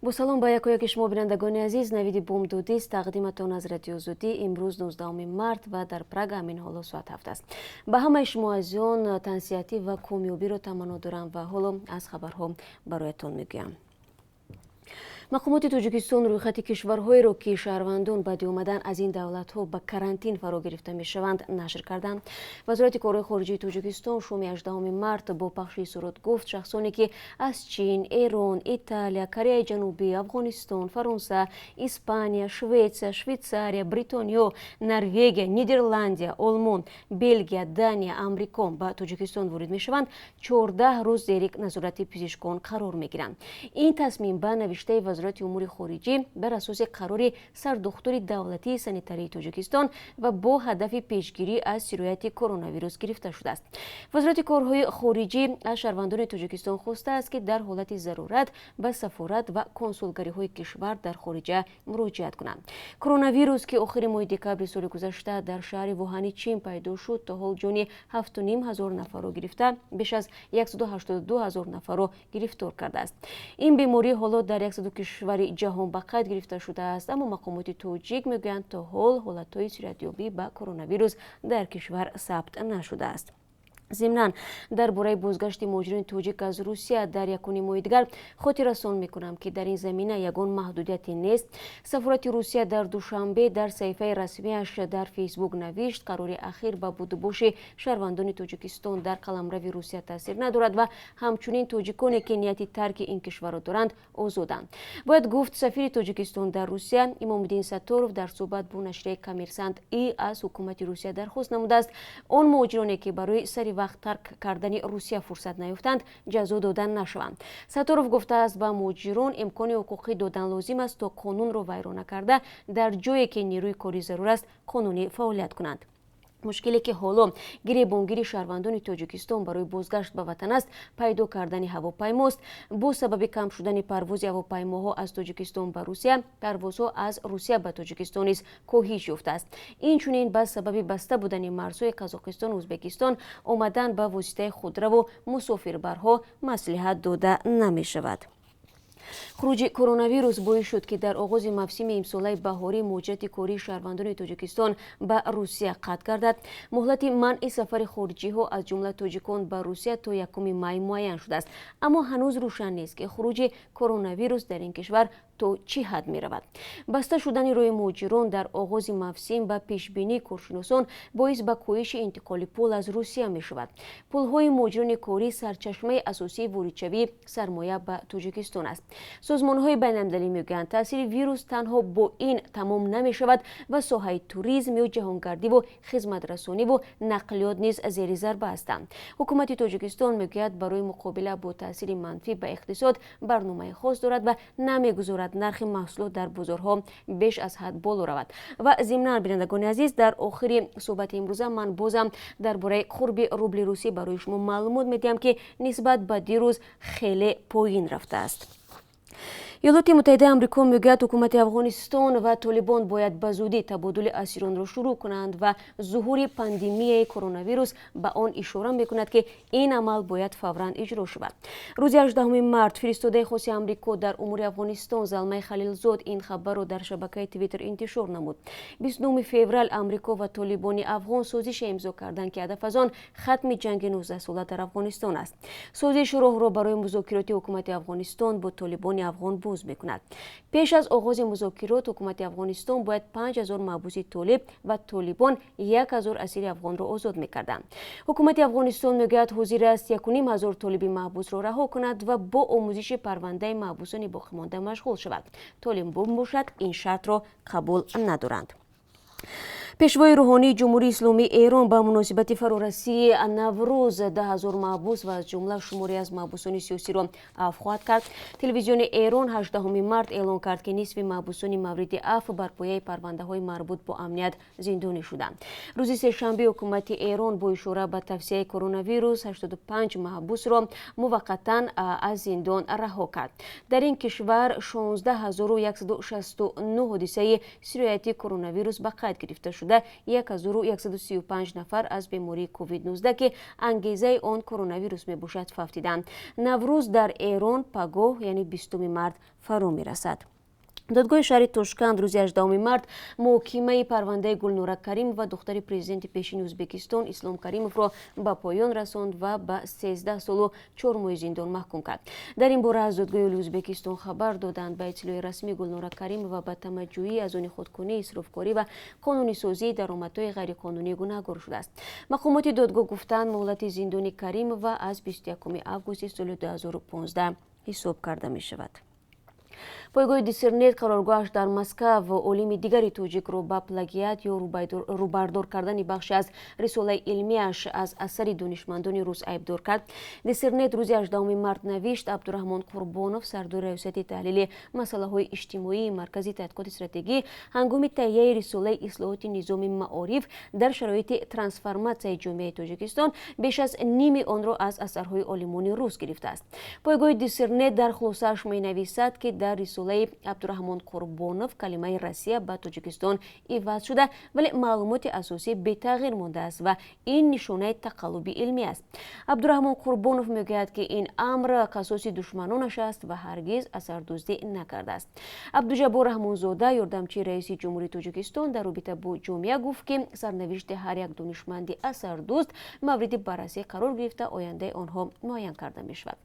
با سلام با یک شما بینندگان عزیز، نویدی بومدودی است. تقدیمتان از رادیو آزادی امروز 19 مارت و در پراگ همین حالا ساعت 7 است. به همه شما عزیزان تنسیتی و کامیابی را تمنا دارم و حالا از خبرها برایتان میگویم. مقامات تاجیکستان رویخط کشورهایی را که شهروندان بدی آمدن از این دولت‌ها به کرانتین فرا گرفته می‌شوند نشر کردند. وزارت کارهای خارجه تاجیکستان شام 18 مارت با پخش سرود گفت شخصانی که از چین، ایران، ایتالیا، کره جنوبی، افغانستان، فرانسه، اسپانیا، شویتساریا، بریتانیا، نروژ، نیدرلند، آلمان، بلژیم، دانیا، آمریکا به تاجیکستان وارد می‌شوند 14 روز زیر نظارت پزشکان قرار می‌گیرند. این تصمیم به نوشته وزارت امور خارجه بر اساس قرار سردختور دولتی سانیتری تاجیکستان و با هدف پیشگیری از سرایت کرونا ویروس گرفته شده است. وزارت کارهای خارجه از شهروندان تاجیکستان خواسته است که در حالت ضرورت به سفارت و کنسولگری‌های کشور در خارج مراجعت کنند. کرونا ویروس که آخر ماه دکبر سال گذشته در شهر ووهان چین پیدا شد تا حال جان 7,500 نفر را گرفته بیش از 182,000 نفر را گرفتار کرده است. این بیماری حالا در 100 کشور جهان به قید گرفته شده است، اما مقامات تاجیک میگویند تا حال حالت‌های صورتیابی به کرونا ویروس در کشور ثبت نشده است. ضمناً درباره بازگشت مهاجرین تاجیک از روسیه در یکان ماه دیگر خاطر رسان میکنم که در این زمینه یگان محدودیتی نیست. سفارت روسیه در دوشنبه در صفحه رسمیش در فیسبوک نوشت قرار اخیر به بودباش شهروندان تاجیکستان در قلمرو روسیه تاثیر ندارد و همچنین تاجیکانی که نیت ترک این کشور را دارند آزادند. باید گفت سفیر تاجیکستان در روسیه امامالدین ستاروف در صحبت با نشریه کامرسانت از حکومت روسیه درخواست نموده است آن مهاجرانی که برای سری وقت ترک کردن روسیه فرصت نیافتند جزا دادن نشوند. ستاروف گفته است به مهاجران امکان حقوقی دادن لازم است تا قانون را ویران نکرده در جایی که نیروی کاری ضرور است قانونی فعالیت کنند. مشکلی که حالا گریبانگیری شهروندان تاجیکستان برای بازگشت به وطن است پیدا کردن هواپیماست. با سبب کم شدن پرواز هواپیماها از تاجیکستان به روسیه، پروازها از روسیه به تاجیکستان نیز کاهش یافته است. این چنین به سبب بسته بودن مرزهای قزاقستان و ازبکستان آمدن به واسطه خودرو و مسافربرها مصلحت داده نمی شود. خروج کرونا ویروس باعث شد که در آغاز موسم امسال بهاری مهاجرت کاری شهروندان تاجیکستان به روسیه قطع گردد. مهلت منع سفر خارجی ها از جمله تاجیکان به روسیه تا 1 می معین شده است، اما هنوز روشن نیست که خروج کرونا ویروس در این کشور تا چه حد می رود. بسته شدن روی مهاجران در آغاز موسم به پیش بینی کارشناسان باعث به کاهش انتقال پول از روسیه می شود. پول های مهاجران کاری سرچشمه اساسی ورودشوی سرمایه به تاجیکستان است. سازمان های بین المللی میگویند تاثیر ویروس تنها با این تمام نمی شود و ساحه توریسم و جهانگردی و خدمت رسانی و نقلیات نیز زیر ضربه هستند. حکومت تاجیکستان میگوید برای مقابله با تاثیر منفی به اقتصاد برنامه خاص دارد و نمیگذارد نرخ محصولات در بازارها بیش از حد بالا رود. و ضمناً بینندگان عزیز در آخر صحبت امروزه من بازم درباره قرب روبل روسی برای شما معلومات میدم که نسبت به دیروز خیلی پایین رفته است. ایالات متحده آمریکا میگوید حکومت افغانستان و طالبان باید به زودی تبادل اسیران را شروع کنند و ظهور پاندمی کرونا ویروس به آن اشاره میکند که این عمل باید فوراً اجرا شود. روز 18 مارت فرستاده خاص آمریکا در امور افغانستان زلمه خلیلزاد این خبر را در شبکه توییتر انتشار نمود. 29 فوریه آمریکا و طالبان افغان سازش امضا کردند که هدف از آن ختم جنگ 19 ساله در افغانستان است. سازش راه را برای مذاکرات حکومت افغانستان با طالبان افغان میکند. پیش از آغاز مذاکرات حکومت افغانستان باید 5,000 محبوس طالب و طالبان 1,000 اسیر افغان را آزاد میکردند. حکومت افغانستان میگوید حاضر است 1,500 طالب محبوس را رها کند و با آموزش پرونده محبوسان باقی مانده مشغول شود. طالبان باشد این شرط را قبول ندارند. پیشوای روحانی جمهوری اسلامی ایران به مناسبت فرارسی نوروز 10,000 محبوس و از جمله شماری از محبوسان سیاسی را عفو خواهد کرد. تلویزیون ایران 18 مارت اعلام کرد که نصف محبوسان مورد عفو بر پایه پرونده های مربوط به امنیت زندانی شدند. روز سه‌شنبه حکومت ایران با اشاره به توسعه کرونا ویروس 85 محبوس را موقتا از زندان رها کرد. در این کشور 16,169 حادثه سرایت کرونا ویروس به قید گرفته شد шуда 1135 нафар аз бемории COVID-19 ки ангезаи он коронавирус мебошад фавтиданд. наврӯз дар эрон пагоҳ яъне 20 март фаро мерасад. додгоҳи шаҳри тошканд рӯзи 18 март муҳокимаи парвандаи гулнура каримова духтари президенти пешини ӯзбекистон ислом каримовро ба поён расонд ва ба 13 солу 4 моҳи зиндон маҳкум кард. дар ин бора аз додгоҳи олии ӯзбекистон хабар доданд. ба иттилои расмии гулнура каримова ба тамаҷҷӯӣ аз они худкунӣ, исрофкорӣ ва қонунисозии даромадҳои ғайриқонунӣ гунаҳгор шудааст. мақомоти додгоҳ гуфтанд муҳлати зиндони каримова аз 21 августи соли 2015 ҳисоб карда мешавад. пойгоҳи диссернет қароргоҳаш дар Москав олими дигари тоҷикро ба плагиат ё рӯбардор кардани бахше аз рисолаи илмияш аз асари донишмандони рус айбдор кард. диссернет рӯзи 18 март навишт: абдураҳмон қурбонов, сардори раёсати таҳлили масъалаҳои иҷтимоии маркази тадқиқоти стратегӣ, ҳангоми таҳияи рисолаи ислоҳоти низоми маориф дар шароити трансформатсияи ҷомеаи Тоҷикистон беш аз ними онро аз асарҳои олимони рус гирифтааст. пойгоҳи диссернет дар хулосааш менависад, ки дар рисолаи абдураҳмон қурбонов калимаи Россия ба Тоҷикистон иваз шуда, вале маълумоти асосӣ бетағйир мондааст ва ин нишонаи тақаллуби илмӣ аст. абдураҳмон қурбонов мегӯяд, ки ин амр қасоси душманонаш аст ва ҳаргиз асардӯздӣ накардааст. абдуҷаббор раҳмонзода, ёрдамчии раиси ҷумҳурии Тоҷикистон, дар робита бо ҷомеа гуфт, ки сарнавишти ҳар як донишманди асардӯст мавриди баррасӣ қарор гирифта ояндаи онҳо муайян карда мешавад.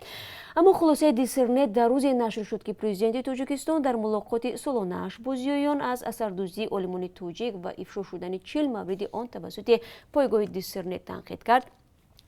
аммо хулосаи диссернет дар рӯзе нашр шуд, ки президенти Тоҷикистон дар мулоқоти солонааш бо зиёён аз асардӯздии олимони тоҷик ва ифшо шудани 40 мавриди он тавассути пойгоҳи диссернет танқид кард.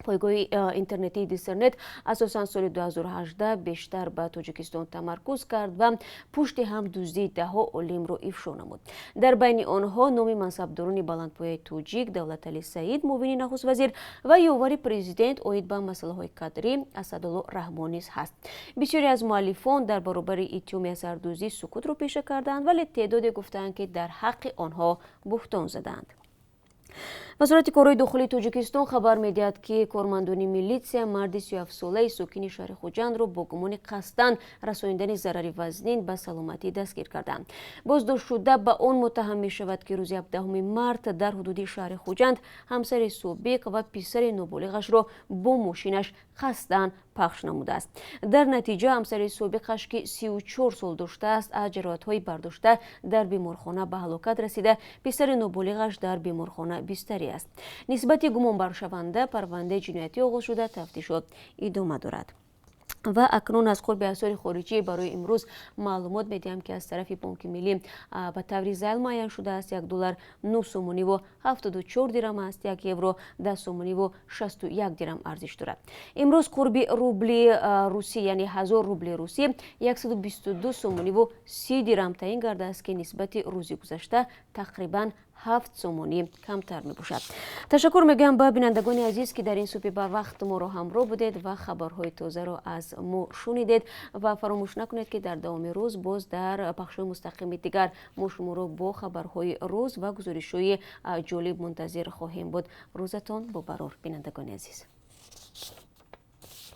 пойгоҳи интернетии диссернет асосан соли 2018 бештар ба Тоҷикистон тамаркуз кард ва пушти ҳам дуздии даҳҳо олимро ифшо намуд. дар байни онҳо номи мансабдорони баландпояи тоҷик Давлатали Саид, муовини нахуст вазир ва ёвари президент оид ба масъалаҳои кадрӣ Асадулло Раҳмон низ ҳаст. бисёре аз муаллифон дар баробари иттиҳоми асардӯздӣ сукутро пеша карданд, вале теъдоде гуфтанд, ки дар ҳаққи онҳо буҳтон заданд. вазорати корҳои дохилии Тоҷикистон хабар медиҳад, ки кормандони милитсия марди 37-солаи сокини шаҳри Хуҷандро бо гумони қасдан расониндани зарари вазнин ба саломатӣ дастгир карданд. боздоштшуда ба он муттаҳам мешавад, ки рӯзи 17 март дар ҳудуди шаҳри Хуҷанд ҳамсари собиқ ва писари ноболиғашро бо мошинаш қасдан пахш намудааст. дар натиҷа ҳамсари собиқаш, ки 34 сол доштааст, аз ҷароҳатҳои бардошта дар беморхона ба ҳалокат расида, писари ноболиғаш дар беморхона бистарӣ аст. нисбати гумонбаршаванда парвандаи ҷиноятӣ оғоз шуда тафтишот идома дорад. ва акнун аз қурби асъори хориҷӣ барои имрӯз маълумот медиҳам, ки аз тарафи Бонки миллӣ ба таври зайл муайян шудааст. $1 9 сомониву 74 дирам аст, 1 евро 10 сомониву 61 дирам арзиш дорад. имрӯз қурби рубли русӣ, яъне 1000 рубли русӣ 122 сомониву 30 дирам таъин гардааст, ки нисбати рӯзи гузашта тақрибан 7 сомонӣ камтар мебошад. ташаккур мегӯям ба бинандагони азиз, ки дар ин субҳи ба вақт моро ҳамроҳ будед ва хабарҳои тозаро аз мо шунидед. ва фаромӯш накунед, ки дар давоми рӯз боз дар пахшҳои мустақими дигар мо шуморо бо хабарҳои рӯз ва гузоришҳои ҷолиб мунтазир хоҳем буд. рӯзатон бо барор, бинандагони азиз.